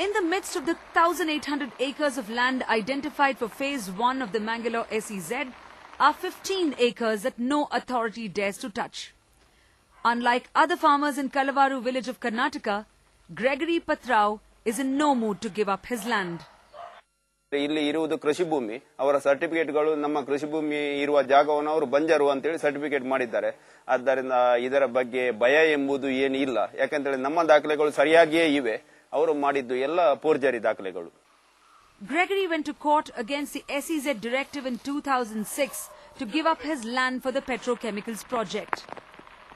In the midst of the 1,800 acres of land identified for Phase 1 of the Mangalore SEZ, are 15 acres that no authority dares to touch. Unlike other farmers in Kalavaru village of Karnataka, Gregory Patrao is in no mood to give up his land. ಇಲ್ಲಿ ಇರುವುದು ಕೃಷಿ ಭೂಮಿ. ಅವರ ಸರ್ಟಿಫಿಕೇಟ್ಗಳು ನಮ್ಮ ಕೃಷಿ ಭೂಮಿ ಇರುವ ಜಾಗವನ್ನು ಅವರು ಬಂಜರು ಅಂತೇಳಿ ಸರ್ಟಿಫಿಕೇಟ್ ಮಾಡಿದ್ದಾರೆ. ಆದ್ದರಿಂದ ಇದರ ಬಗ್ಗೆ ಭಯ ಎಂಬುದು ಏನು ಇಲ್ಲ. ಯಾಕಂದ್ರೆ ನಮ್ಮ ದಾಖಲೆಗಳು ಸರಿಯಾಗಿಯೇ ಇವೆ. ಅವರು ಮಾಡಿದ್ದು ಎಲ್ಲ ಫೋರ್ಜರಿ ದಾಖಲೆಗಳು. Gregory went to court against the SEZ directive in 2006 to give up his land for the petrochemicals project.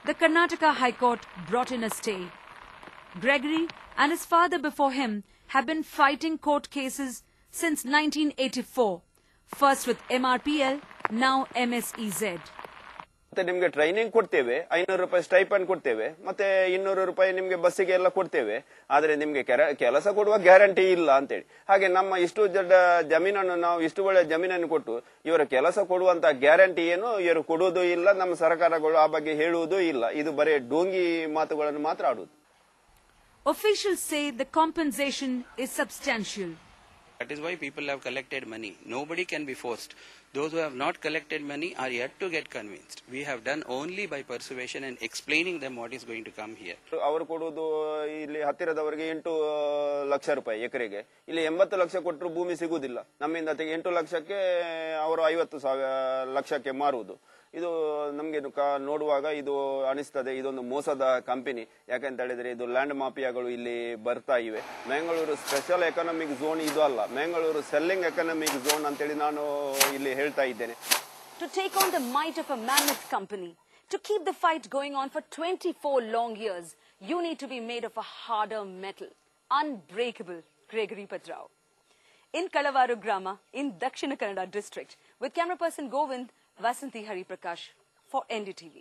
The Karnataka High Court brought in a stay. Gregory and his father before him have been fighting court cases since 1984, first with MRPL, now MSEZ. ಮತ್ತೆ ನಿಮಗೆ training ಕೊಡ್ತೇವೆ, 500 ರೂಪಾಯಿ stipend ಕೊಡ್ತೇವೆ, ಮತ್ತೆ 200 ರೂಪಾಯಿ ನಿಮಗೆ ಬಸ್ಸಿಗೆ ಎಲ್ಲ ಕೊಡ್ತೇವೆ. ಆದ್ರೆ ನಿಮಗೆ ಕೆಲಸ ಕೊಡುವ ಗ್ಯಾರಂಟಿ ಇಲ್ಲ ಅಂತೇಳಿ. ಹಾಗೆ ನಮ್ಮ ಇಷ್ಟು ದೊಡ್ಡ ಜಮೀನನ್ನು ನಾವು ಇಷ್ಟು ಒಳ್ಳೆ ಜಮೀನನ್ನು ಕೊಟ್ಟು ಇವರ ಕೆಲಸ ಕೊಡುವಂತ ಗ್ಯಾರಂಟಿ ಏನು ಇವರು ಕೊಡುವುದೂ ಇಲ್ಲ. ನಮ್ಮ ಸರ್ಕಾರಗಳು ಆ ಬಗ್ಗೆ ಹೇಳುವುದೂ ಇಲ್ಲ. ಇದು ಬರೀ ಡೋಂಗಿ ಮಾತುಗಳನ್ನು ಮಾತ್ರ ಆಡುವುದು. Officials say the compensation is substantial. That is why people have collected money. Nobody can be forced. Those who have not collected money are yet to get convinced. We have done only by persuasion and explaining them what is going to come here. ಅವರು ಕೊಡುವುದು ಇಲ್ಲಿ ಹತ್ತಿರದವರಿಗೆ 8 ಲಕ್ಷ ರೂಪಾಯಿ ಎಕರೆಗೆ. ಇಲ್ಲಿ 80 ಲಕ್ಷ ಕೊಟ್ಟರು ಭೂಮಿ ಸಿಗುವುದಿಲ್ಲ. ನಮ್ಮಿಂದ 8 ಲಕ್ಷಕ್ಕೆ ಅವರು 50 ಲಕ್ಷಕ್ಕೆ ಮಾರುವುದು. ಇದು ನಮಗೆ ನೋಡುವಾಗ ಇದು ಅನಿಸ್ತದೆ ಇದೊಂದು ಮೋಸದ ಕಂಪನಿ. ಯಾಕಂತ ಹೇಳಿದ್ರೆ ಇದು ಲ್ಯಾಂಡ್ ಮಾಫಿಯಾಗಳು ಇಲ್ಲಿ ಬರ್ತಾ ಇವೆ. ಮ್ಯಾಂಗಳೂರು ಸ್ಪೆಷಲ್ ಎಕನಾಮಿಕ್ ಝೋನ್ ಇದು ಅಲ್ಲ, ಮ್ಯಾಂಗಳೂರು ಸೆಲ್ಲಿಂಗ್ ಎಕನಾಮಿಕ್ ಝೋನ್ ಅಂತೇಳಿ ನಾನು ಇಲ್ಲಿ ಹೇಳ್ತಾ ಇದ್ದೇನೆ. To take on the might of a mammoth company, to keep the fight going on for 24 long years, you need to be made of a harder metal, unbreakable. Gregory Patrao. In Kalavaru Grama, in Dakshina Kannada district, with camera person Govind, Vasanthi Hari Prakash for NDTV.